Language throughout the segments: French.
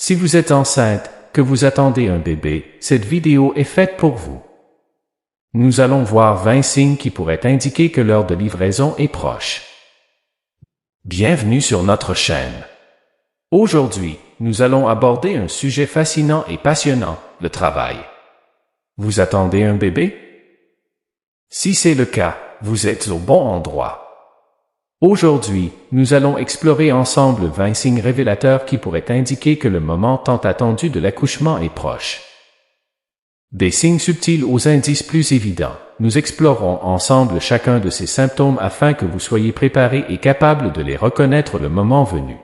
Si vous êtes enceinte, que vous attendez un bébé, cette vidéo est faite pour vous. Nous allons voir 20 signes qui pourraient indiquer que l'heure de livraison est proche. Bienvenue sur notre chaîne. Aujourd'hui, nous allons aborder un sujet fascinant et passionnant, le travail. Vous attendez un bébé? Si c'est le cas, vous êtes au bon endroit. Aujourd'hui, nous allons explorer ensemble 20 signes révélateurs qui pourraient indiquer que le moment tant attendu de l'accouchement est proche. Des signes subtils aux indices plus évidents. Nous explorerons ensemble chacun de ces symptômes afin que vous soyez préparés et capables de les reconnaître le moment venu.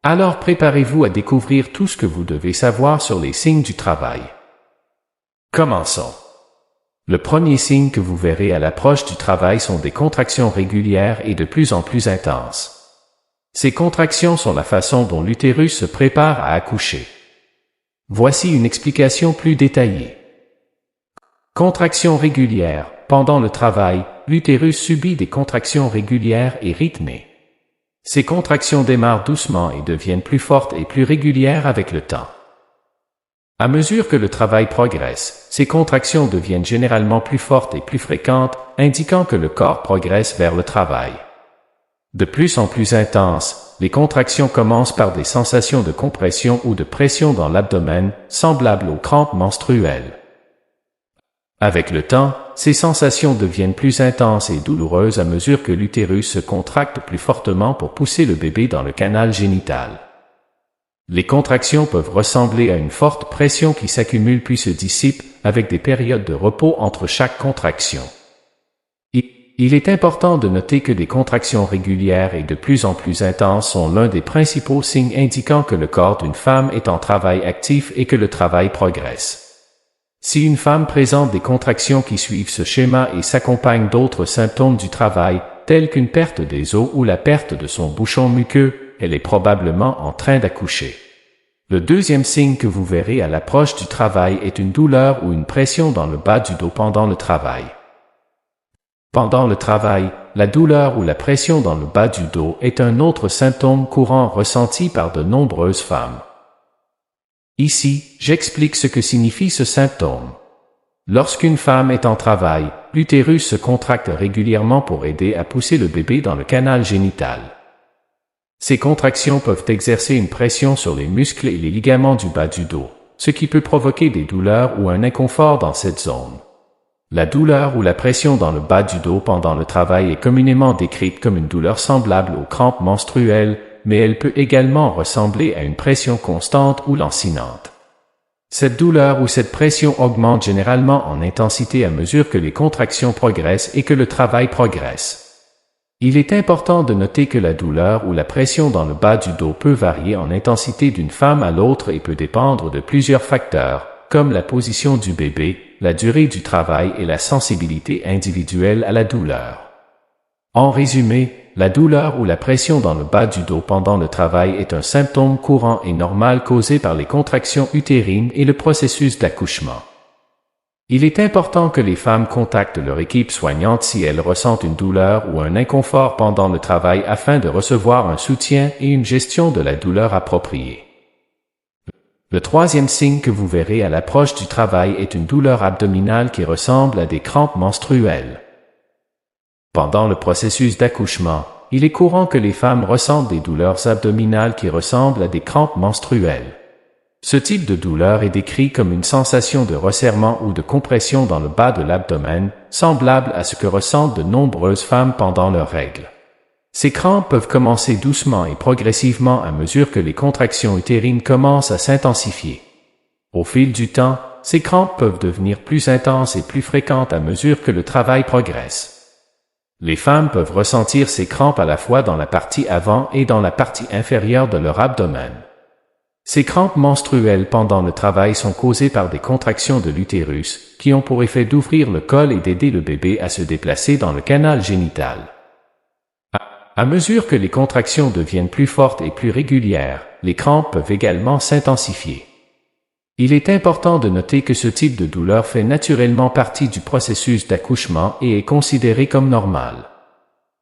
Alors préparez-vous à découvrir tout ce que vous devez savoir sur les signes du travail. Commençons. Le premier signe que vous verrez à l'approche du travail sont des contractions régulières et de plus en plus intenses. Ces contractions sont la façon dont l'utérus se prépare à accoucher. Voici une explication plus détaillée. Contractions régulières. Pendant le travail, l'utérus subit des contractions régulières et rythmées. Ces contractions démarrent doucement et deviennent plus fortes et plus régulières avec le temps. À mesure que le travail progresse, ces contractions deviennent généralement plus fortes et plus fréquentes, indiquant que le corps progresse vers le travail. De plus en plus intenses, les contractions commencent par des sensations de compression ou de pression dans l'abdomen, semblables aux crampes menstruelles. Avec le temps, ces sensations deviennent plus intenses et douloureuses à mesure que l'utérus se contracte plus fortement pour pousser le bébé dans le canal génital. Les contractions peuvent ressembler à une forte pression qui s'accumule puis se dissipe, avec des périodes de repos entre chaque contraction. Il est important de noter que des contractions régulières et de plus en plus intenses sont l'un des principaux signes indiquant que le corps d'une femme est en travail actif et que le travail progresse. Si une femme présente des contractions qui suivent ce schéma et s'accompagnent d'autres symptômes du travail, tels qu'une perte des os ou la perte de son bouchon muqueux, elle est probablement en train d'accoucher. Le deuxième signe que vous verrez à l'approche du travail est une douleur ou une pression dans le bas du dos pendant le travail. Pendant le travail, la douleur ou la pression dans le bas du dos est un autre symptôme courant ressenti par de nombreuses femmes. Ici, j'explique ce que signifie ce symptôme. Lorsqu'une femme est en travail, l'utérus se contracte régulièrement pour aider à pousser le bébé dans le canal génital. Ces contractions peuvent exercer une pression sur les muscles et les ligaments du bas du dos, ce qui peut provoquer des douleurs ou un inconfort dans cette zone. La douleur ou la pression dans le bas du dos pendant le travail est communément décrite comme une douleur semblable aux crampes menstruelles, mais elle peut également ressembler à une pression constante ou lancinante. Cette douleur ou cette pression augmente généralement en intensité à mesure que les contractions progressent et que le travail progresse. Il est important de noter que la douleur ou la pression dans le bas du dos peut varier en intensité d'une femme à l'autre et peut dépendre de plusieurs facteurs, comme la position du bébé, la durée du travail et la sensibilité individuelle à la douleur. En résumé, la douleur ou la pression dans le bas du dos pendant le travail est un symptôme courant et normal causé par les contractions utérines et le processus d'accouchement. Il est important que les femmes contactent leur équipe soignante si elles ressentent une douleur ou un inconfort pendant le travail afin de recevoir un soutien et une gestion de la douleur appropriée. Le troisième signe que vous verrez à l'approche du travail est une douleur abdominale qui ressemble à des crampes menstruelles. Pendant le processus d'accouchement, il est courant que les femmes ressentent des douleurs abdominales qui ressemblent à des crampes menstruelles. Ce type de douleur est décrit comme une sensation de resserrement ou de compression dans le bas de l'abdomen, semblable à ce que ressentent de nombreuses femmes pendant leurs règles. Ces crampes peuvent commencer doucement et progressivement à mesure que les contractions utérines commencent à s'intensifier. Au fil du temps, ces crampes peuvent devenir plus intenses et plus fréquentes à mesure que le travail progresse. Les femmes peuvent ressentir ces crampes à la fois dans la partie avant et dans la partie inférieure de leur abdomen. Ces crampes menstruelles pendant le travail sont causées par des contractions de l'utérus, qui ont pour effet d'ouvrir le col et d'aider le bébé à se déplacer dans le canal génital. À mesure que les contractions deviennent plus fortes et plus régulières, les crampes peuvent également s'intensifier. Il est important de noter que ce type de douleur fait naturellement partie du processus d'accouchement et est considéré comme normal.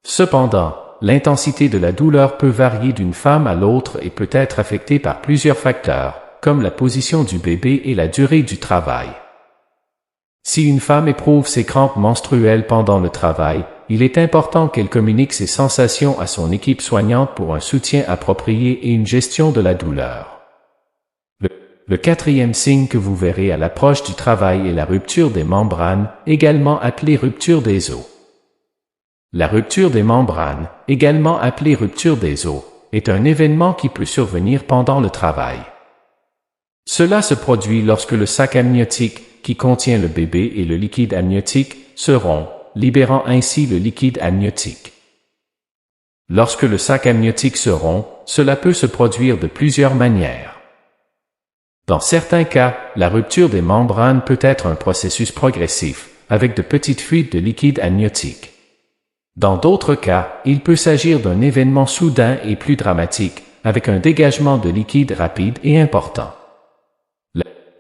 Cependant, l'intensité de la douleur peut varier d'une femme à l'autre et peut être affectée par plusieurs facteurs, comme la position du bébé et la durée du travail. Si une femme éprouve ses crampes menstruelles pendant le travail, il est important qu'elle communique ses sensations à son équipe soignante pour un soutien approprié et une gestion de la douleur. Le quatrième signe que vous verrez à l'approche du travail est la rupture des membranes, également appelée rupture des os. La rupture des membranes, également appelée rupture des os, est un événement qui peut survenir pendant le travail. Cela se produit lorsque le sac amniotique, qui contient le bébé et le liquide amniotique, se rompt, libérant ainsi le liquide amniotique. Lorsque le sac amniotique se rompt, cela peut se produire de plusieurs manières. Dans certains cas, la rupture des membranes peut être un processus progressif, avec de petites fuites de liquide amniotique. Dans d'autres cas, il peut s'agir d'un événement soudain et plus dramatique, avec un dégagement de liquide rapide et important.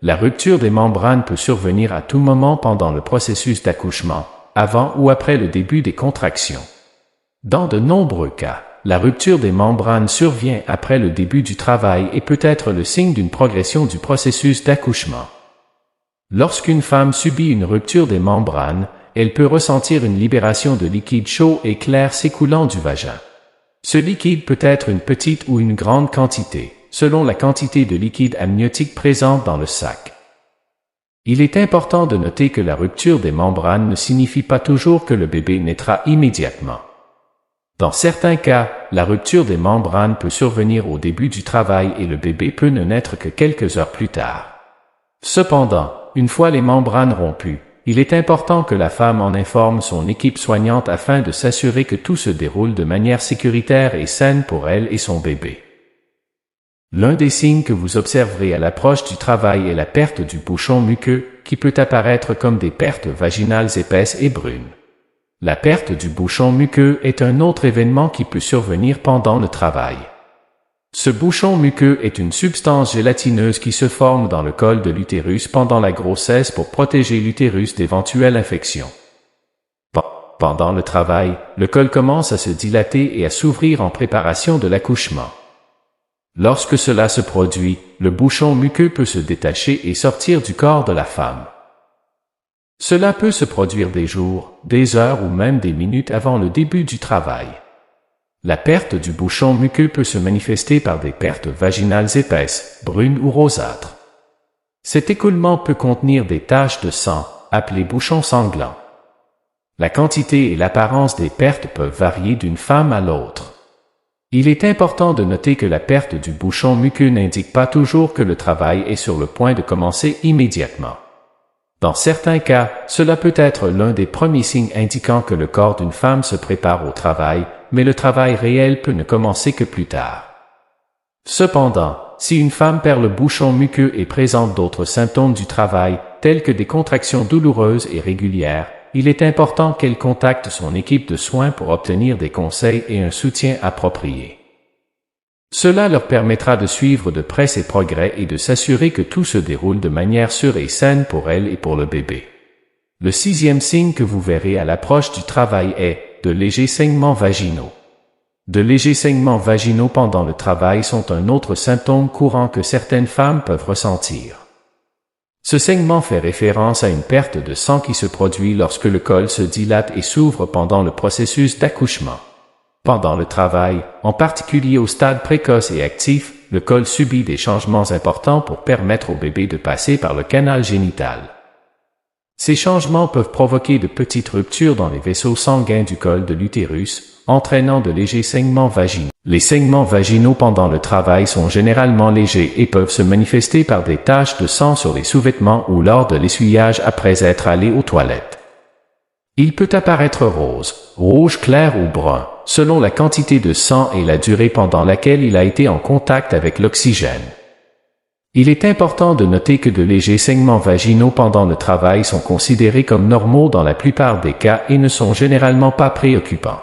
La rupture des membranes peut survenir à tout moment pendant le processus d'accouchement, avant ou après le début des contractions. Dans de nombreux cas, la rupture des membranes survient après le début du travail et peut être le signe d'une progression du processus d'accouchement. Lorsqu'une femme subit une rupture des membranes, elle peut ressentir une libération de liquide chaud et clair s'écoulant du vagin. Ce liquide peut être une petite ou une grande quantité, selon la quantité de liquide amniotique présente dans le sac. Il est important de noter que la rupture des membranes ne signifie pas toujours que le bébé naîtra immédiatement. Dans certains cas, la rupture des membranes peut survenir au début du travail et le bébé peut ne naître que quelques heures plus tard. Cependant, une fois les membranes rompues, il est important que la femme en informe son équipe soignante afin de s'assurer que tout se déroule de manière sécuritaire et saine pour elle et son bébé. L'un des signes que vous observerez à l'approche du travail est la perte du bouchon muqueux, qui peut apparaître comme des pertes vaginales épaisses et brunes. La perte du bouchon muqueux est un autre événement qui peut survenir pendant le travail. Ce bouchon muqueux est une substance gélatineuse qui se forme dans le col de l'utérus pendant la grossesse pour protéger l'utérus d'éventuelles infections. Pendant le travail, le col commence à se dilater et à s'ouvrir en préparation de l'accouchement. Lorsque cela se produit, le bouchon muqueux peut se détacher et sortir du corps de la femme. Cela peut se produire des jours, des heures ou même des minutes avant le début du travail. La perte du bouchon muqueux peut se manifester par des pertes vaginales épaisses, brunes ou rosâtres. Cet écoulement peut contenir des taches de sang, appelées bouchons sanglants. La quantité et l'apparence des pertes peuvent varier d'une femme à l'autre. Il est important de noter que la perte du bouchon muqueux n'indique pas toujours que le travail est sur le point de commencer immédiatement. Dans certains cas, cela peut être l'un des premiers signes indiquant que le corps d'une femme se prépare au travail, mais le travail réel peut ne commencer que plus tard. Cependant, si une femme perd le bouchon muqueux et présente d'autres symptômes du travail, tels que des contractions douloureuses et régulières, il est important qu'elle contacte son équipe de soins pour obtenir des conseils et un soutien approprié. Cela leur permettra de suivre de près ses progrès et de s'assurer que tout se déroule de manière sûre et saine pour elle et pour le bébé. Le sixième signe que vous verrez à l'approche du travail est de légers saignements vaginaux. De légers saignements vaginaux pendant le travail sont un autre symptôme courant que certaines femmes peuvent ressentir. Ce saignement fait référence à une perte de sang qui se produit lorsque le col se dilate et s'ouvre pendant le processus d'accouchement. Pendant le travail, en particulier au stade précoce et actif, le col subit des changements importants pour permettre au bébé de passer par le canal génital. Ces changements peuvent provoquer de petites ruptures dans les vaisseaux sanguins du col de l'utérus, entraînant de légers saignements vaginaux. Les saignements vaginaux pendant le travail sont généralement légers et peuvent se manifester par des taches de sang sur les sous-vêtements ou lors de l'essuyage après être allé aux toilettes. Il peut apparaître rose, rouge clair ou brun, selon la quantité de sang et la durée pendant laquelle il a été en contact avec l'oxygène. Il est important de noter que de légers saignements vaginaux pendant le travail sont considérés comme normaux dans la plupart des cas et ne sont généralement pas préoccupants.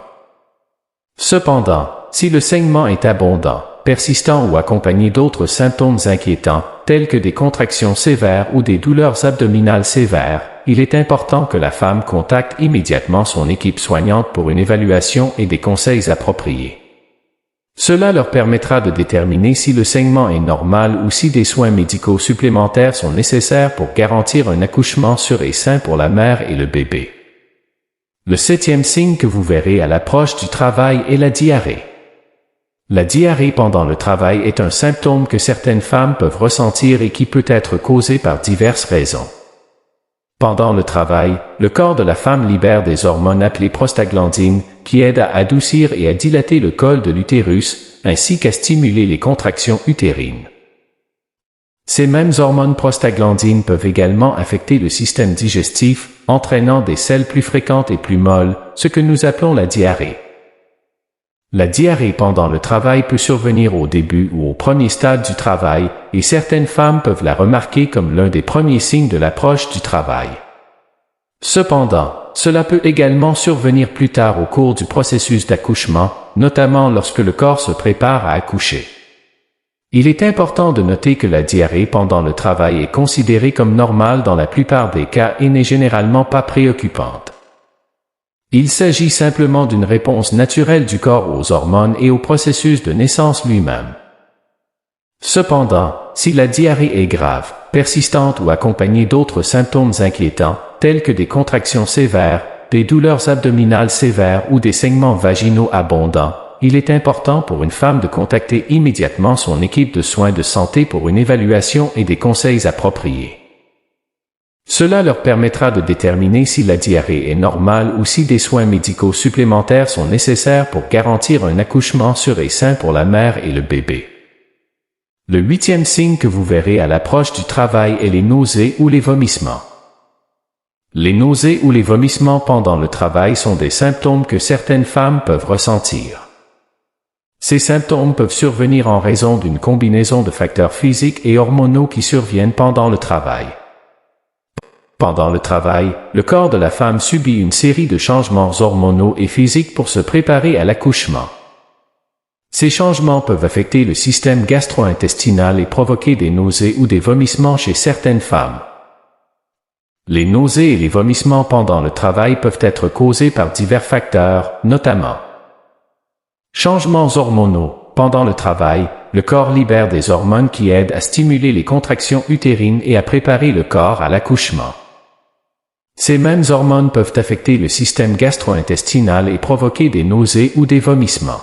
Cependant, si le saignement est abondant, persistant ou accompagné d'autres symptômes inquiétants, tels que des contractions sévères ou des douleurs abdominales sévères, il est important que la femme contacte immédiatement son équipe soignante pour une évaluation et des conseils appropriés. Cela leur permettra de déterminer si le saignement est normal ou si des soins médicaux supplémentaires sont nécessaires pour garantir un accouchement sûr et sain pour la mère et le bébé. Le 7e signe que vous verrez à l'approche du travail est la diarrhée. La diarrhée pendant le travail est un symptôme que certaines femmes peuvent ressentir et qui peut être causé par diverses raisons. Pendant le travail, le corps de la femme libère des hormones appelées prostaglandines, qui aident à adoucir et à dilater le col de l'utérus, ainsi qu'à stimuler les contractions utérines. Ces mêmes hormones prostaglandines peuvent également affecter le système digestif, entraînant des selles plus fréquentes et plus molles, ce que nous appelons la diarrhée. La diarrhée pendant le travail peut survenir au début ou au premier stade du travail, et certaines femmes peuvent la remarquer comme l'un des premiers signes de l'approche du travail. Cependant, cela peut également survenir plus tard au cours du processus d'accouchement, notamment lorsque le corps se prépare à accoucher. Il est important de noter que la diarrhée pendant le travail est considérée comme normale dans la plupart des cas et n'est généralement pas préoccupante. Il s'agit simplement d'une réponse naturelle du corps aux hormones et au processus de naissance lui-même. Cependant, si la diarrhée est grave, persistante ou accompagnée d'autres symptômes inquiétants, tels que des contractions sévères, des douleurs abdominales sévères ou des saignements vaginaux abondants, il est important pour une femme de contacter immédiatement son équipe de soins de santé pour une évaluation et des conseils appropriés. Cela leur permettra de déterminer si la diarrhée est normale ou si des soins médicaux supplémentaires sont nécessaires pour garantir un accouchement sûr et sain pour la mère et le bébé. Le 8e signe que vous verrez à l'approche du travail est les nausées ou les vomissements. Les nausées ou les vomissements pendant le travail sont des symptômes que certaines femmes peuvent ressentir. Ces symptômes peuvent survenir en raison d'une combinaison de facteurs physiques et hormonaux qui surviennent pendant le travail. Pendant le travail, le corps de la femme subit une série de changements hormonaux et physiques pour se préparer à l'accouchement. Ces changements peuvent affecter le système gastro-intestinal et provoquer des nausées ou des vomissements chez certaines femmes. Les nausées et les vomissements pendant le travail peuvent être causés par divers facteurs, notamment changements hormonaux. Pendant le travail, le corps libère des hormones qui aident à stimuler les contractions utérines et à préparer le corps à l'accouchement. Ces mêmes hormones peuvent affecter le système gastro-intestinal et provoquer des nausées ou des vomissements.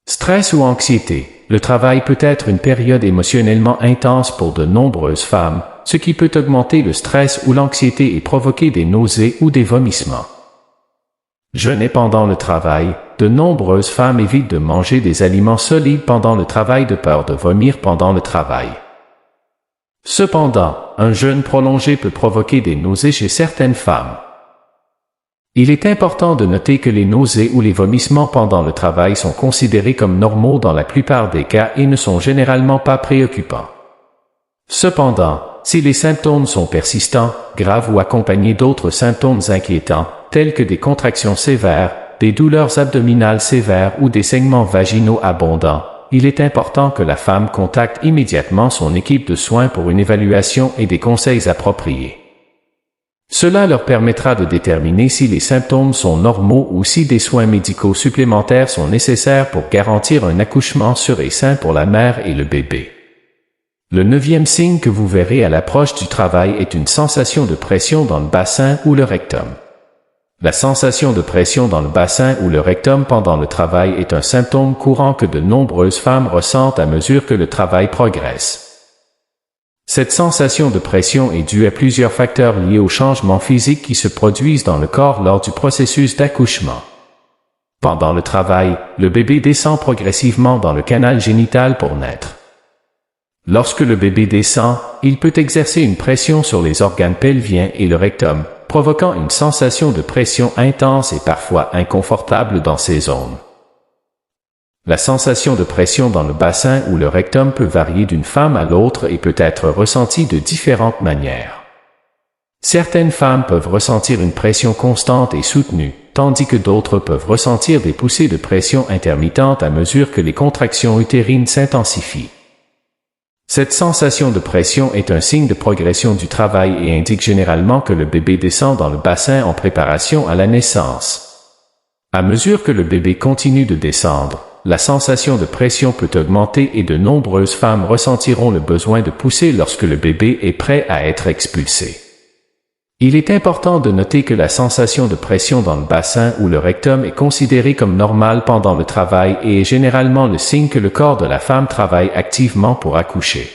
Stress ou anxiété. Le travail peut être une période émotionnellement intense pour de nombreuses femmes, ce qui peut augmenter le stress ou l'anxiété et provoquer des nausées ou des vomissements. Jeûner pendant le travail. De nombreuses femmes évitent de manger des aliments solides pendant le travail de peur de vomir pendant le travail. Cependant, un jeûne prolongé peut provoquer des nausées chez certaines femmes. Il est important de noter que les nausées ou les vomissements pendant le travail sont considérés comme normaux dans la plupart des cas et ne sont généralement pas préoccupants. Cependant, si les symptômes sont persistants, graves ou accompagnés d'autres symptômes inquiétants, tels que des contractions sévères, des douleurs abdominales sévères ou des saignements vaginaux abondants, il est important que la femme contacte immédiatement son équipe de soins pour une évaluation et des conseils appropriés. Cela leur permettra de déterminer si les symptômes sont normaux ou si des soins médicaux supplémentaires sont nécessaires pour garantir un accouchement sûr et sain pour la mère et le bébé. Le 9e signe que vous verrez à l'approche du travail est une sensation de pression dans le bassin ou le rectum. La sensation de pression dans le bassin ou le rectum pendant le travail est un symptôme courant que de nombreuses femmes ressentent à mesure que le travail progresse. Cette sensation de pression est due à plusieurs facteurs liés aux changements physiques qui se produisent dans le corps lors du processus d'accouchement. Pendant le travail, le bébé descend progressivement dans le canal génital pour naître. Lorsque le bébé descend, il peut exercer une pression sur les organes pelviens et le rectum, provoquant une sensation de pression intense et parfois inconfortable dans ces zones. La sensation de pression dans le bassin ou le rectum peut varier d'une femme à l'autre et peut être ressentie de différentes manières. Certaines femmes peuvent ressentir une pression constante et soutenue, tandis que d'autres peuvent ressentir des poussées de pression intermittentes à mesure que les contractions utérines s'intensifient. Cette sensation de pression est un signe de progression du travail et indique généralement que le bébé descend dans le bassin en préparation à la naissance. À mesure que le bébé continue de descendre, la sensation de pression peut augmenter et de nombreuses femmes ressentiront le besoin de pousser lorsque le bébé est prêt à être expulsé. Il est important de noter que la sensation de pression dans le bassin ou le rectum est considérée comme normale pendant le travail et est généralement le signe que le corps de la femme travaille activement pour accoucher.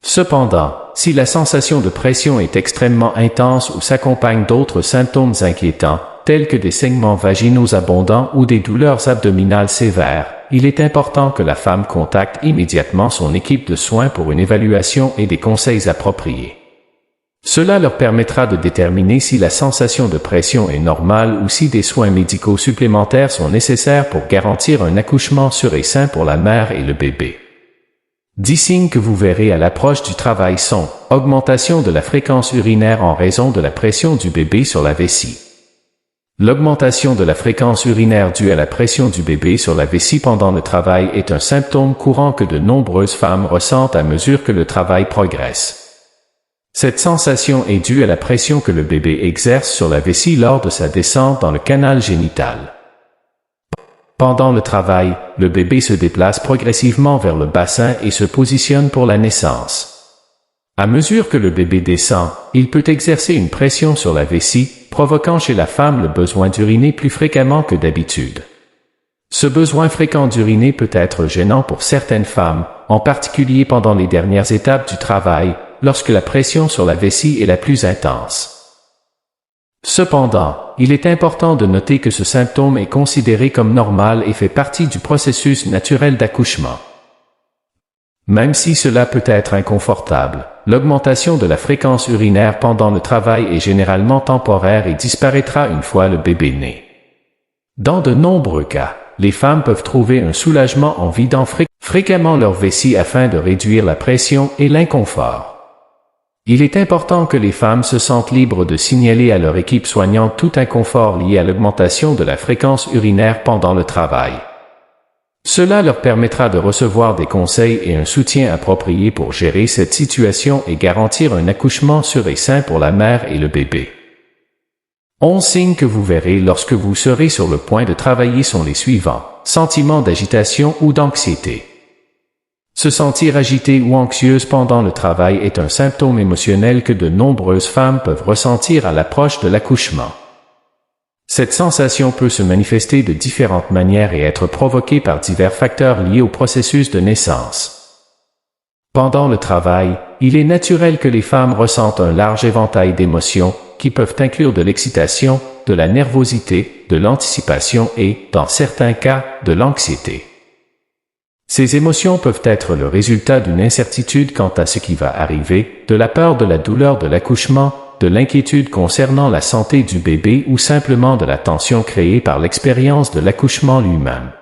Cependant, si la sensation de pression est extrêmement intense ou s'accompagne d'autres symptômes inquiétants, tels que des saignements vaginaux abondants ou des douleurs abdominales sévères, il est important que la femme contacte immédiatement son équipe de soins pour une évaluation et des conseils appropriés. Cela leur permettra de déterminer si la sensation de pression est normale ou si des soins médicaux supplémentaires sont nécessaires pour garantir un accouchement sûr et sain pour la mère et le bébé. 10 signes que vous verrez à l'approche du travail sont: augmentation de la fréquence urinaire en raison de la pression du bébé sur la vessie. L'augmentation de la fréquence urinaire due à la pression du bébé sur la vessie pendant le travail est un symptôme courant que de nombreuses femmes ressentent à mesure que le travail progresse. Cette sensation est due à la pression que le bébé exerce sur la vessie lors de sa descente dans le canal génital. Pendant le travail, le bébé se déplace progressivement vers le bassin et se positionne pour la naissance. À mesure que le bébé descend, il peut exercer une pression sur la vessie, provoquant chez la femme le besoin d'uriner plus fréquemment que d'habitude. Ce besoin fréquent d'uriner peut être gênant pour certaines femmes, en particulier pendant les dernières étapes du travail, lorsque la pression sur la vessie est la plus intense. Cependant, il est important de noter que ce symptôme est considéré comme normal et fait partie du processus naturel d'accouchement. Même si cela peut être inconfortable, l'augmentation de la fréquence urinaire pendant le travail est généralement temporaire et disparaîtra une fois le bébé né. Dans de nombreux cas, les femmes peuvent trouver un soulagement en vidant fréquemment leur vessie afin de réduire la pression et l'inconfort. Il est important que les femmes se sentent libres de signaler à leur équipe soignante tout inconfort lié à l'augmentation de la fréquence urinaire pendant le travail. Cela leur permettra de recevoir des conseils et un soutien approprié pour gérer cette situation et garantir un accouchement sûr et sain pour la mère et le bébé. 11 signes que vous verrez lorsque vous serez sur le point de travailler sont les suivants: sentiments d'agitation ou d'anxiété. Se sentir agitée ou anxieuse pendant le travail est un symptôme émotionnel que de nombreuses femmes peuvent ressentir à l'approche de l'accouchement. Cette sensation peut se manifester de différentes manières et être provoquée par divers facteurs liés au processus de naissance. Pendant le travail, il est naturel que les femmes ressentent un large éventail d'émotions, qui peuvent inclure de l'excitation, de la nervosité, de l'anticipation et, dans certains cas, de l'anxiété. Ces émotions peuvent être le résultat d'une incertitude quant à ce qui va arriver, de la peur de la douleur de l'accouchement, de l'inquiétude concernant la santé du bébé ou simplement de la tension créée par l'expérience de l'accouchement lui-même.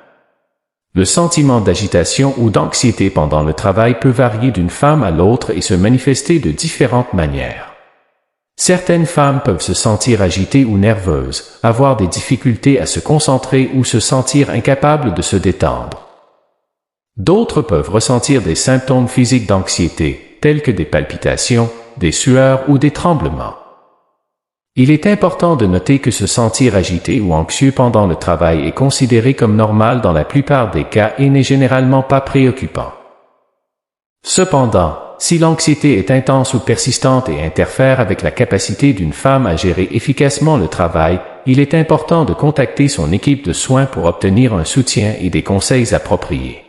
Le sentiment d'agitation ou d'anxiété pendant le travail peut varier d'une femme à l'autre et se manifester de différentes manières. Certaines femmes peuvent se sentir agitées ou nerveuses, avoir des difficultés à se concentrer ou se sentir incapables de se détendre. D'autres peuvent ressentir des symptômes physiques d'anxiété, tels que des palpitations, des sueurs ou des tremblements. Il est important de noter que se sentir agité ou anxieux pendant le travail est considéré comme normal dans la plupart des cas et n'est généralement pas préoccupant. Cependant, si l'anxiété est intense ou persistante et interfère avec la capacité d'une femme à gérer efficacement le travail, il est important de contacter son équipe de soins pour obtenir un soutien et des conseils appropriés.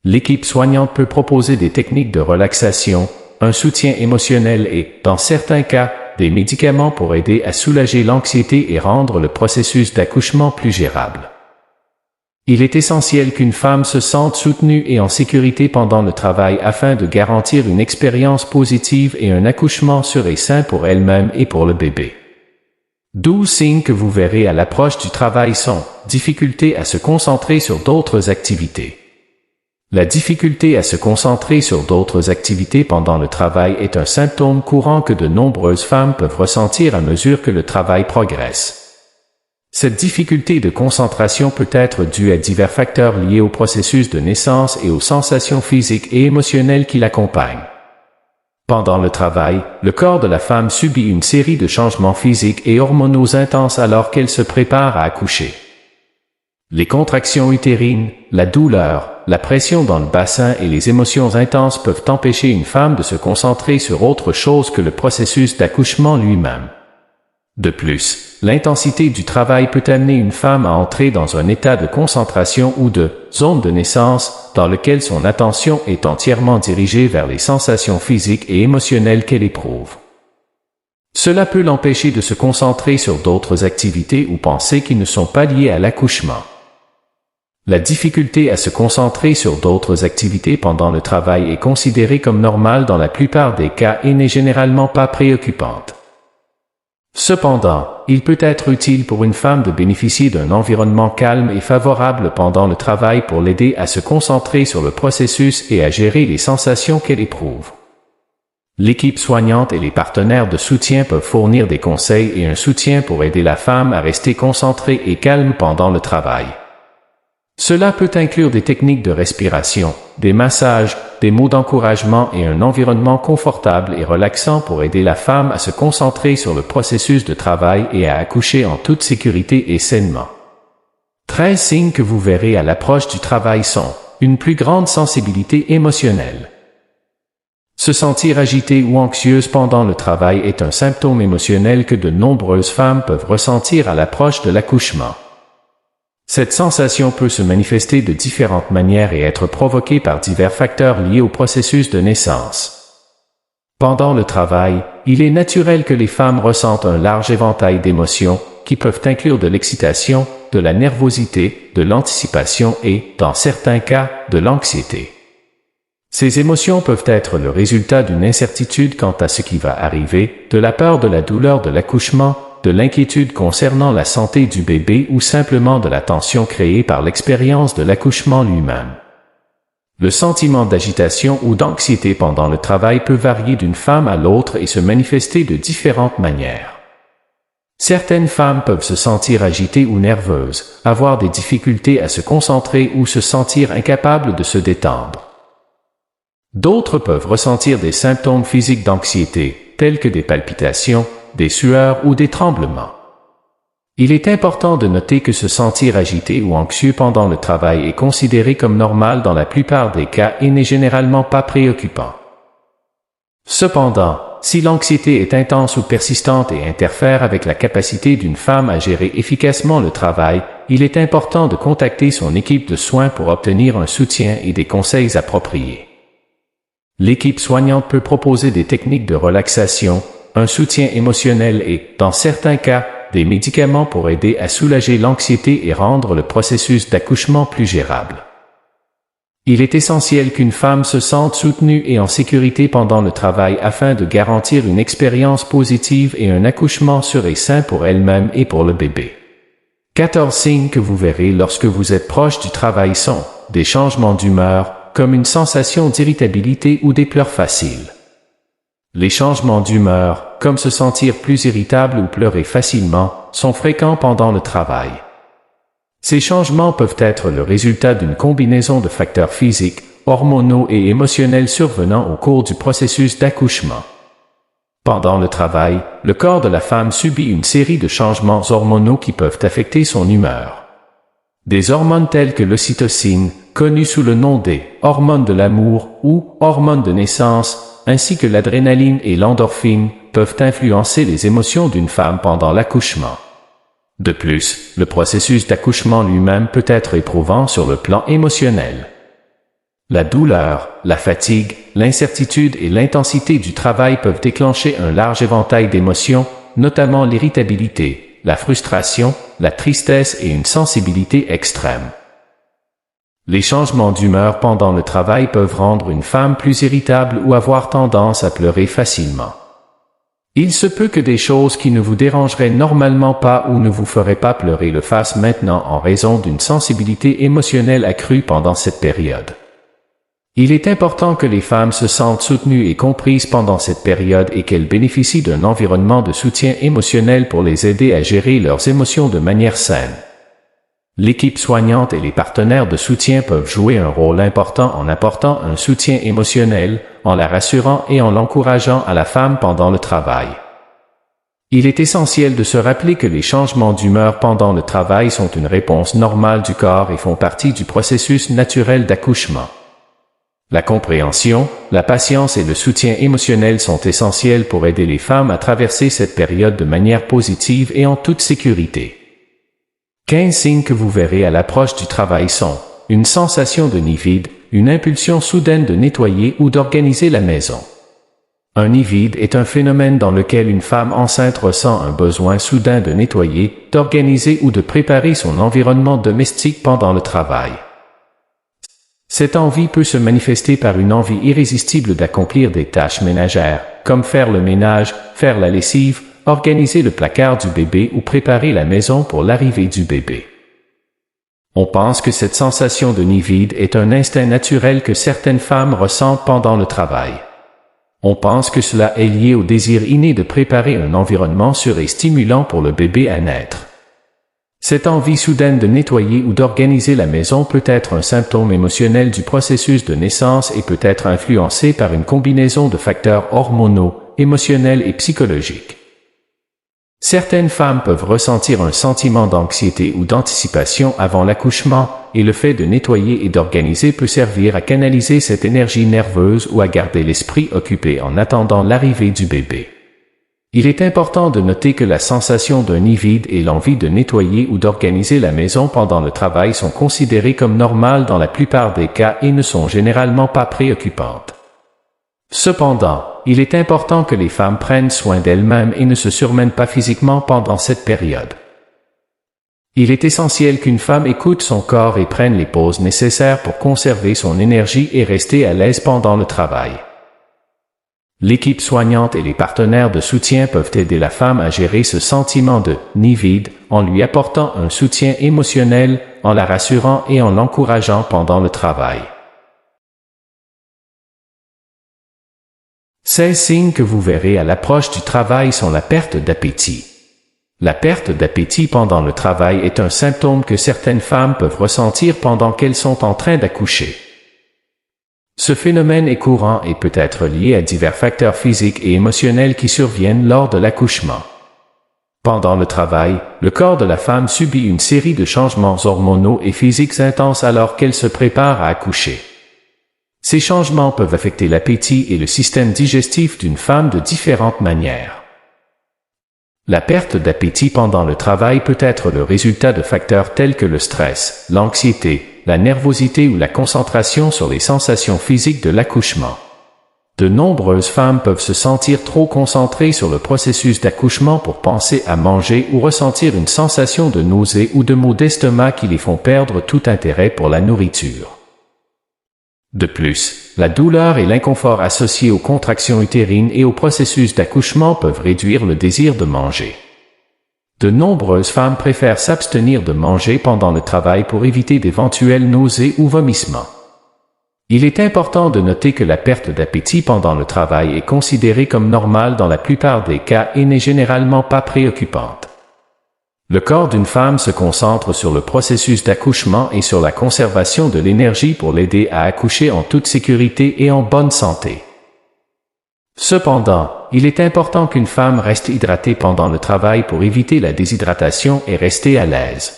L'équipe soignante peut proposer des techniques de relaxation, un soutien émotionnel et, dans certains cas, des médicaments pour aider à soulager l'anxiété et rendre le processus d'accouchement plus gérable. Il est essentiel qu'une femme se sente soutenue et en sécurité pendant le travail afin de garantir une expérience positive et un accouchement sûr et sain pour elle-même et pour le bébé. 12 signes que vous verrez à l'approche du travail sont: difficulté à se concentrer sur d'autres activités. La difficulté à se concentrer sur d'autres activités pendant le travail est un symptôme courant que de nombreuses femmes peuvent ressentir à mesure que le travail progresse. Cette difficulté de concentration peut être due à divers facteurs liés au processus de naissance et aux sensations physiques et émotionnelles qui l'accompagnent. Pendant le travail, le corps de la femme subit une série de changements physiques et hormonaux intenses alors qu'elle se prépare à accoucher. Les contractions utérines, la douleur, la pression dans le bassin et les émotions intenses peuvent empêcher une femme de se concentrer sur autre chose que le processus d'accouchement lui-même. De plus, l'intensité du travail peut amener une femme à entrer dans un état de concentration ou de zone de naissance, dans lequel son attention est entièrement dirigée vers les sensations physiques et émotionnelles qu'elle éprouve. Cela peut l'empêcher de se concentrer sur d'autres activités ou pensées qui ne sont pas liées à l'accouchement. La difficulté à se concentrer sur d'autres activités pendant le travail est considérée comme normale dans la plupart des cas et n'est généralement pas préoccupante. Cependant, il peut être utile pour une femme de bénéficier d'un environnement calme et favorable pendant le travail pour l'aider à se concentrer sur le processus et à gérer les sensations qu'elle éprouve. L'équipe soignante et les partenaires de soutien peuvent fournir des conseils et un soutien pour aider la femme à rester concentrée et calme pendant le travail. Cela peut inclure des techniques de respiration, des massages, des mots d'encouragement et un environnement confortable et relaxant pour aider la femme à se concentrer sur le processus de travail et à accoucher en toute sécurité et sainement. 13 signes que vous verrez à l'approche du travail sont une plus grande sensibilité émotionnelle. Se sentir agitée ou anxieuse pendant le travail est un symptôme émotionnel que de nombreuses femmes peuvent ressentir à l'approche de l'accouchement. Cette sensation peut se manifester de différentes manières et être provoquée par divers facteurs liés au processus de naissance. Pendant le travail, il est naturel que les femmes ressentent un large éventail d'émotions, qui peuvent inclure de l'excitation, de la nervosité, de l'anticipation et, dans certains cas, de l'anxiété. Ces émotions peuvent être le résultat d'une incertitude quant à ce qui va arriver, de la peur de la douleur de l'accouchement, de l'inquiétude concernant la santé du bébé ou simplement de la tension créée par l'expérience de l'accouchement lui-même. Le sentiment d'agitation ou d'anxiété pendant le travail peut varier d'une femme à l'autre et se manifester de différentes manières. Certaines femmes peuvent se sentir agitées ou nerveuses, avoir des difficultés à se concentrer ou se sentir incapables de se détendre. D'autres peuvent ressentir des symptômes physiques d'anxiété, tels que des palpitations, des sueurs ou des tremblements. Il est important de noter que se sentir agité ou anxieux pendant le travail est considéré comme normal dans la plupart des cas et n'est généralement pas préoccupant. Cependant, si l'anxiété est intense ou persistante et interfère avec la capacité d'une femme à gérer efficacement le travail, il est important de contacter son équipe de soins pour obtenir un soutien et des conseils appropriés. L'équipe soignante peut proposer des techniques de relaxation, un soutien émotionnel et, dans certains cas, des médicaments pour aider à soulager l'anxiété et rendre le processus d'accouchement plus gérable. Il est essentiel qu'une femme se sente soutenue et en sécurité pendant le travail afin de garantir une expérience positive et un accouchement sûr et sain pour elle-même et pour le bébé. 14 signes que vous verrez lorsque vous êtes proche du travail sont des changements d'humeur, comme une sensation d'irritabilité ou des pleurs faciles. Les changements d'humeur, comme se sentir plus irritable ou pleurer facilement, sont fréquents pendant le travail. Ces changements peuvent être le résultat d'une combinaison de facteurs physiques, hormonaux et émotionnels survenant au cours du processus d'accouchement. Pendant le travail, le corps de la femme subit une série de changements hormonaux qui peuvent affecter son humeur. Des hormones telles que l'ocytocine, connue sous le nom des hormones de l'amour ou hormones de naissance, ainsi que l'adrénaline et l'endorphine, peuvent influencer les émotions d'une femme pendant l'accouchement. De plus, le processus d'accouchement lui-même peut être éprouvant sur le plan émotionnel. La douleur, la fatigue, l'incertitude et l'intensité du travail peuvent déclencher un large éventail d'émotions, notamment l'irritabilité, la frustration, la tristesse et une sensibilité extrême. Les changements d'humeur pendant le travail peuvent rendre une femme plus irritable ou avoir tendance à pleurer facilement. Il se peut que des choses qui ne vous dérangeraient normalement pas ou ne vous feraient pas pleurer le fassent maintenant en raison d'une sensibilité émotionnelle accrue pendant cette période. Il est important que les femmes se sentent soutenues et comprises pendant cette période et qu'elles bénéficient d'un environnement de soutien émotionnel pour les aider à gérer leurs émotions de manière saine. L'équipe soignante et les partenaires de soutien peuvent jouer un rôle important en apportant un soutien émotionnel, en la rassurant et en l'encourageant à la femme pendant le travail. Il est essentiel de se rappeler que les changements d'humeur pendant le travail sont une réponse normale du corps et font partie du processus naturel d'accouchement. La compréhension, la patience et le soutien émotionnel sont essentiels pour aider les femmes à traverser cette période de manière positive et en toute sécurité. 15 signes que vous verrez à l'approche du travail sont une sensation de nid vide, une impulsion soudaine de nettoyer ou d'organiser la maison. Un nid vide est un phénomène dans lequel une femme enceinte ressent un besoin soudain de nettoyer, d'organiser ou de préparer son environnement domestique pendant le travail. Cette envie peut se manifester par une envie irrésistible d'accomplir des tâches ménagères, comme faire le ménage, faire la lessive, organiser le placard du bébé ou préparer la maison pour l'arrivée du bébé. On pense que cette sensation de nid vide est un instinct naturel que certaines femmes ressentent pendant le travail. On pense que cela est lié au désir inné de préparer un environnement sûr et stimulant pour le bébé à naître. Cette envie soudaine de nettoyer ou d'organiser la maison peut être un symptôme émotionnel du processus de naissance et peut être influencé par une combinaison de facteurs hormonaux, émotionnels et psychologiques. Certaines femmes peuvent ressentir un sentiment d'anxiété ou d'anticipation avant l'accouchement, et le fait de nettoyer et d'organiser peut servir à canaliser cette énergie nerveuse ou à garder l'esprit occupé en attendant l'arrivée du bébé. Il est important de noter que la sensation d'un nid vide et l'envie de nettoyer ou d'organiser la maison pendant le travail sont considérées comme normales dans la plupart des cas et ne sont généralement pas préoccupantes. Cependant, il est important que les femmes prennent soin d'elles-mêmes et ne se surmènent pas physiquement pendant cette période. Il est essentiel qu'une femme écoute son corps et prenne les pauses nécessaires pour conserver son énergie et rester à l'aise pendant le travail. L'équipe soignante et les partenaires de soutien peuvent aider la femme à gérer ce sentiment de nid vide en lui apportant un soutien émotionnel, en la rassurant et en l'encourageant pendant le travail. 16 signes que vous verrez à l'approche du travail sont la perte d'appétit. La perte d'appétit pendant le travail est un symptôme que certaines femmes peuvent ressentir pendant qu'elles sont en train d'accoucher. Ce phénomène est courant et peut être lié à divers facteurs physiques et émotionnels qui surviennent lors de l'accouchement. Pendant le travail, le corps de la femme subit une série de changements hormonaux et physiques intenses alors qu'elle se prépare à accoucher. Ces changements peuvent affecter l'appétit et le système digestif d'une femme de différentes manières. La perte d'appétit pendant le travail peut être le résultat de facteurs tels que le stress, l'anxiété, la nervosité ou la concentration sur les sensations physiques de l'accouchement. De nombreuses femmes peuvent se sentir trop concentrées sur le processus d'accouchement pour penser à manger ou ressentir une sensation de nausée ou de maux d'estomac qui les font perdre tout intérêt pour la nourriture. De plus, la douleur et l'inconfort associés aux contractions utérines et au processus d'accouchement peuvent réduire le désir de manger. De nombreuses femmes préfèrent s'abstenir de manger pendant le travail pour éviter d'éventuelles nausées ou vomissements. Il est important de noter que la perte d'appétit pendant le travail est considérée comme normale dans la plupart des cas et n'est généralement pas préoccupante. Le corps d'une femme se concentre sur le processus d'accouchement et sur la conservation de l'énergie pour l'aider à accoucher en toute sécurité et en bonne santé. Cependant, il est important qu'une femme reste hydratée pendant le travail pour éviter la déshydratation et rester à l'aise.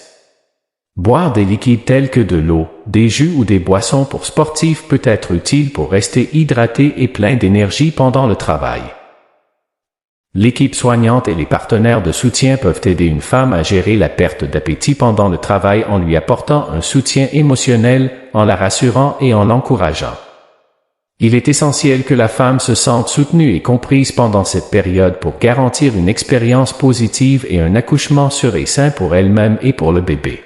Boire des liquides tels que de l'eau, des jus ou des boissons pour sportifs peut être utile pour rester hydraté et plein d'énergie pendant le travail. L'équipe soignante et les partenaires de soutien peuvent aider une femme à gérer la perte d'appétit pendant le travail en lui apportant un soutien émotionnel, en la rassurant et en l'encourageant. Il est essentiel que la femme se sente soutenue et comprise pendant cette période pour garantir une expérience positive et un accouchement sûr et sain pour elle-même et pour le bébé.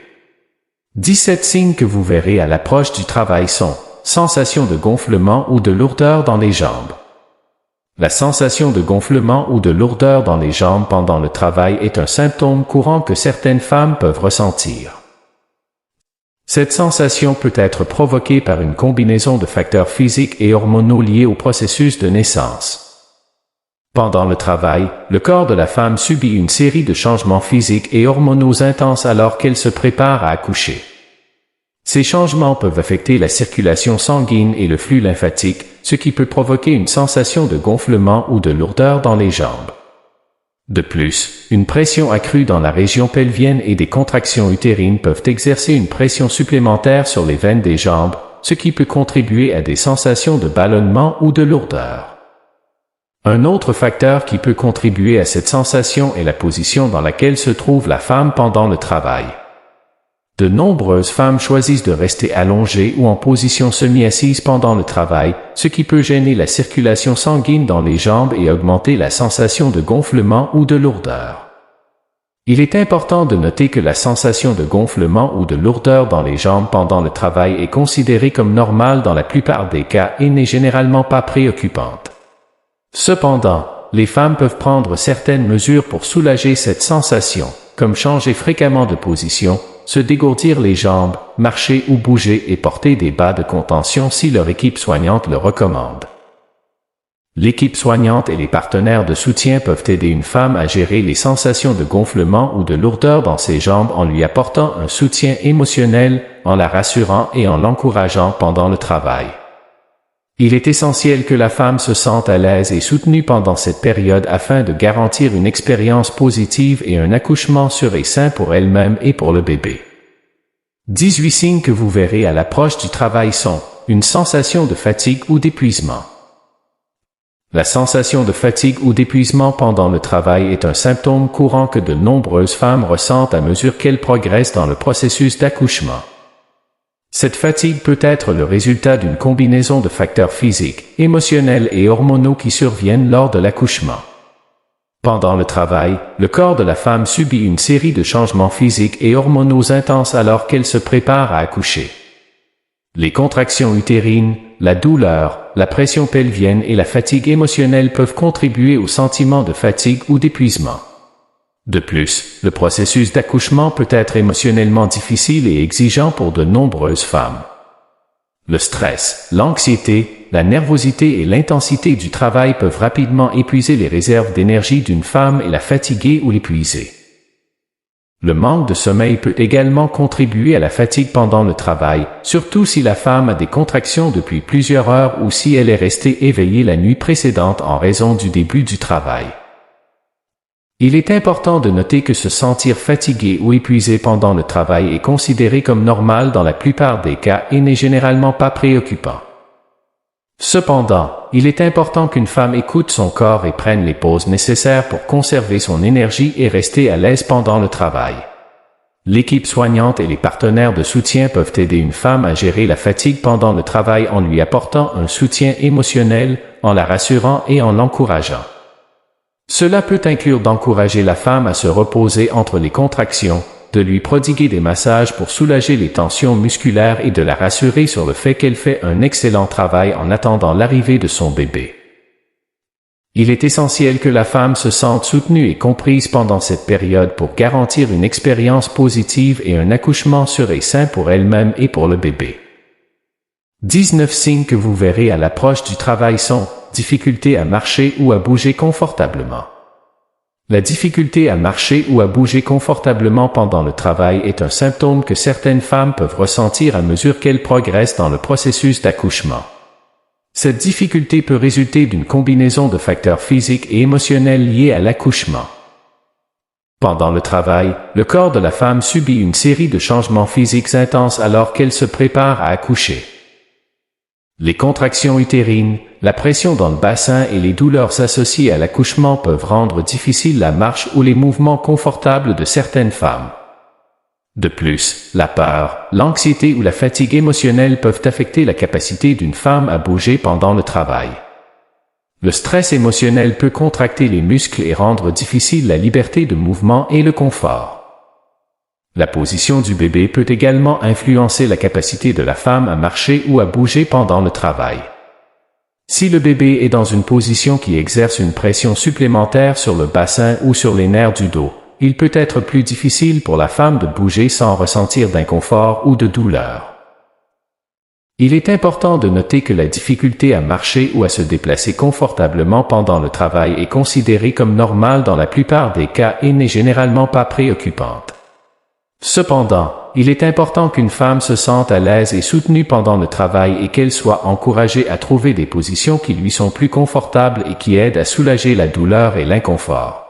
17 signes que vous verrez à l'approche du travail sont sensation de gonflement ou de lourdeur dans les jambes. La sensation de gonflement ou de lourdeur dans les jambes pendant le travail est un symptôme courant que certaines femmes peuvent ressentir. Cette sensation peut être provoquée par une combinaison de facteurs physiques et hormonaux liés au processus de naissance. Pendant le travail, le corps de la femme subit une série de changements physiques et hormonaux intenses alors qu'elle se prépare à accoucher. Ces changements peuvent affecter la circulation sanguine et le flux lymphatique, ce qui peut provoquer une sensation de gonflement ou de lourdeur dans les jambes. De plus, une pression accrue dans la région pelvienne et des contractions utérines peuvent exercer une pression supplémentaire sur les veines des jambes, ce qui peut contribuer à des sensations de ballonnement ou de lourdeur. Un autre facteur qui peut contribuer à cette sensation est la position dans laquelle se trouve la femme pendant le travail. De nombreuses femmes choisissent de rester allongées ou en position semi-assise pendant le travail, ce qui peut gêner la circulation sanguine dans les jambes et augmenter la sensation de gonflement ou de lourdeur. Il est important de noter que la sensation de gonflement ou de lourdeur dans les jambes pendant le travail est considérée comme normale dans la plupart des cas et n'est généralement pas préoccupante. Cependant, les femmes peuvent prendre certaines mesures pour soulager cette sensation, comme changer fréquemment de position, se dégourdir les jambes, marcher ou bouger et porter des bas de contention si leur équipe soignante le recommande. L'équipe soignante et les partenaires de soutien peuvent aider une femme à gérer les sensations de gonflement ou de lourdeur dans ses jambes en lui apportant un soutien émotionnel, en la rassurant et en l'encourageant pendant le travail. Il est essentiel que la femme se sente à l'aise et soutenue pendant cette période afin de garantir une expérience positive et un accouchement sûr et sain pour elle-même et pour le bébé. 18 signes que vous verrez à l'approche du travail sont une sensation de fatigue ou d'épuisement. La sensation de fatigue ou d'épuisement pendant le travail est un symptôme courant que de nombreuses femmes ressentent à mesure qu'elles progressent dans le processus d'accouchement. Cette fatigue peut être le résultat d'une combinaison de facteurs physiques, émotionnels et hormonaux qui surviennent lors de l'accouchement. Pendant le travail, le corps de la femme subit une série de changements physiques et hormonaux intenses alors qu'elle se prépare à accoucher. Les contractions utérines, la douleur, la pression pelvienne et la fatigue émotionnelle peuvent contribuer au sentiment de fatigue ou d'épuisement. De plus, le processus d'accouchement peut être émotionnellement difficile et exigeant pour de nombreuses femmes. Le stress, l'anxiété, la nervosité et l'intensité du travail peuvent rapidement épuiser les réserves d'énergie d'une femme et la fatiguer ou l'épuiser. Le manque de sommeil peut également contribuer à la fatigue pendant le travail, surtout si la femme a des contractions depuis plusieurs heures ou si elle est restée éveillée la nuit précédente en raison du début du travail. Il est important de noter que se sentir fatigué ou épuisé pendant le travail est considéré comme normal dans la plupart des cas et n'est généralement pas préoccupant. Cependant, il est important qu'une femme écoute son corps et prenne les pauses nécessaires pour conserver son énergie et rester à l'aise pendant le travail. L'équipe soignante et les partenaires de soutien peuvent aider une femme à gérer la fatigue pendant le travail en lui apportant un soutien émotionnel, en la rassurant et en l'encourageant. Cela peut inclure d'encourager la femme à se reposer entre les contractions, de lui prodiguer des massages pour soulager les tensions musculaires et de la rassurer sur le fait qu'elle fait un excellent travail en attendant l'arrivée de son bébé. Il est essentiel que la femme se sente soutenue et comprise pendant cette période pour garantir une expérience positive et un accouchement sûr et sain pour elle-même et pour le bébé. 19 signes que vous verrez à l'approche du travail sont difficulté à marcher ou à bouger confortablement. La difficulté à marcher ou à bouger confortablement pendant le travail est un symptôme que certaines femmes peuvent ressentir à mesure qu'elles progressent dans le processus d'accouchement. Cette difficulté peut résulter d'une combinaison de facteurs physiques et émotionnels liés à l'accouchement. Pendant le travail, le corps de la femme subit une série de changements physiques intenses alors qu'elle se prépare à accoucher. Les contractions utérines, la pression dans le bassin et les douleurs associées à l'accouchement peuvent rendre difficile la marche ou les mouvements confortables de certaines femmes. De plus, la peur, l'anxiété ou la fatigue émotionnelle peuvent affecter la capacité d'une femme à bouger pendant le travail. Le stress émotionnel peut contracter les muscles et rendre difficile la liberté de mouvement et le confort. La position du bébé peut également influencer la capacité de la femme à marcher ou à bouger pendant le travail. Si le bébé est dans une position qui exerce une pression supplémentaire sur le bassin ou sur les nerfs du dos, il peut être plus difficile pour la femme de bouger sans ressentir d'inconfort ou de douleur. Il est important de noter que la difficulté à marcher ou à se déplacer confortablement pendant le travail est considérée comme normale dans la plupart des cas et n'est généralement pas préoccupante. Cependant, il est important qu'une femme se sente à l'aise et soutenue pendant le travail et qu'elle soit encouragée à trouver des positions qui lui sont plus confortables et qui aident à soulager la douleur et l'inconfort.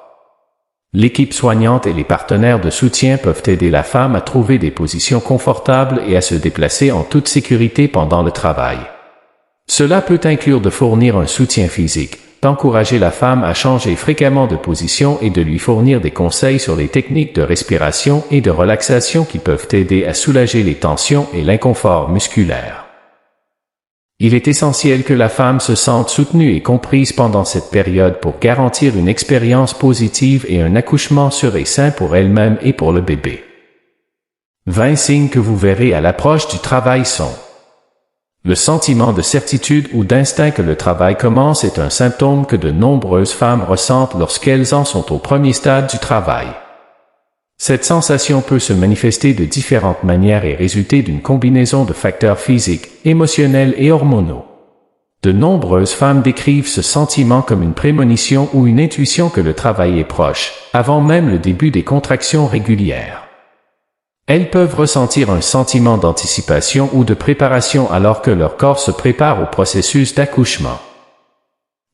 L'équipe soignante et les partenaires de soutien peuvent aider la femme à trouver des positions confortables et à se déplacer en toute sécurité pendant le travail. Cela peut inclure de fournir un soutien physique, d'encourager la femme à changer fréquemment de position et de lui fournir des conseils sur les techniques de respiration et de relaxation qui peuvent aider à soulager les tensions et l'inconfort musculaire. Il est essentiel que la femme se sente soutenue et comprise pendant cette période pour garantir une expérience positive et un accouchement sûr et sain pour elle-même et pour le bébé. 20 signes que vous verrez à l'approche du travail sont: le sentiment de certitude ou d'instinct que le travail commence est un symptôme que de nombreuses femmes ressentent lorsqu'elles en sont au premier stade du travail. Cette sensation peut se manifester de différentes manières et résulter d'une combinaison de facteurs physiques, émotionnels et hormonaux. De nombreuses femmes décrivent ce sentiment comme une prémonition ou une intuition que le travail est proche, avant même le début des contractions régulières. Elles peuvent ressentir un sentiment d'anticipation ou de préparation alors que leur corps se prépare au processus d'accouchement.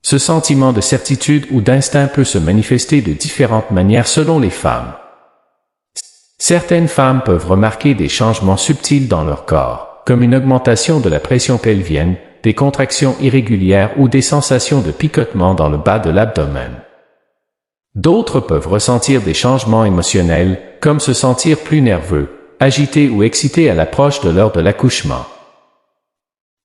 Ce sentiment de certitude ou d'instinct peut se manifester de différentes manières selon les femmes. Certaines femmes peuvent remarquer des changements subtils dans leur corps, comme une augmentation de la pression pelvienne, des contractions irrégulières ou des sensations de picotement dans le bas de l'abdomen. D'autres peuvent ressentir des changements émotionnels, comme se sentir plus nerveux, agité ou excité à l'approche de l'heure de l'accouchement.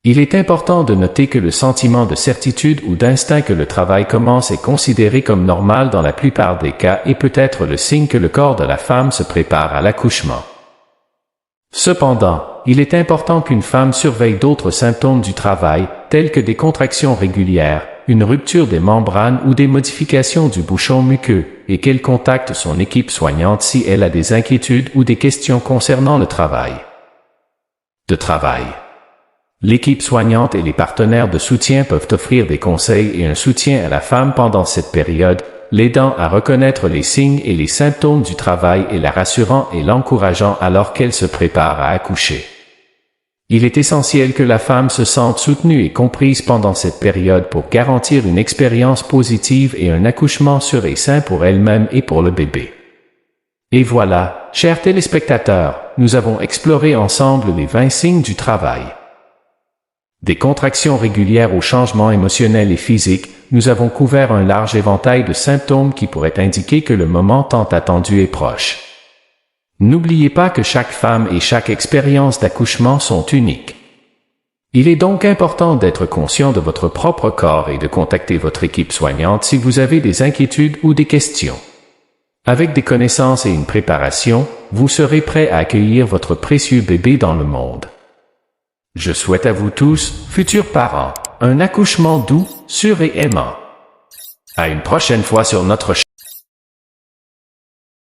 Il est important de noter que le sentiment de certitude ou d'instinct que le travail commence est considéré comme normal dans la plupart des cas et peut être le signe que le corps de la femme se prépare à l'accouchement. Cependant, il est important qu'une femme surveille d'autres symptômes du travail, tels que des contractions régulières, une rupture des membranes ou des modifications du bouchon muqueux, et qu'elle contacte son équipe soignante si elle a des inquiétudes ou des questions concernant le travail. L'équipe soignante et les partenaires de soutien peuvent offrir des conseils et un soutien à la femme pendant cette période, l'aidant à reconnaître les signes et les symptômes du travail et la rassurant et l'encourageant alors qu'elle se prépare à accoucher. Il est essentiel que la femme se sente soutenue et comprise pendant cette période pour garantir une expérience positive et un accouchement sûr et sain pour elle-même et pour le bébé. Et voilà, chers téléspectateurs, nous avons exploré ensemble les 20 signes du travail. Des contractions régulières aux changements émotionnels et physiques, nous avons couvert un large éventail de symptômes qui pourraient indiquer que le moment tant attendu est proche. N'oubliez pas que chaque femme et chaque expérience d'accouchement sont uniques. Il est donc important d'être conscient de votre propre corps et de contacter votre équipe soignante si vous avez des inquiétudes ou des questions. Avec des connaissances et une préparation, vous serez prêt à accueillir votre précieux bébé dans le monde. Je souhaite à vous tous, futurs parents, un accouchement doux, sûr et aimant. À une prochaine fois sur notre chaîne.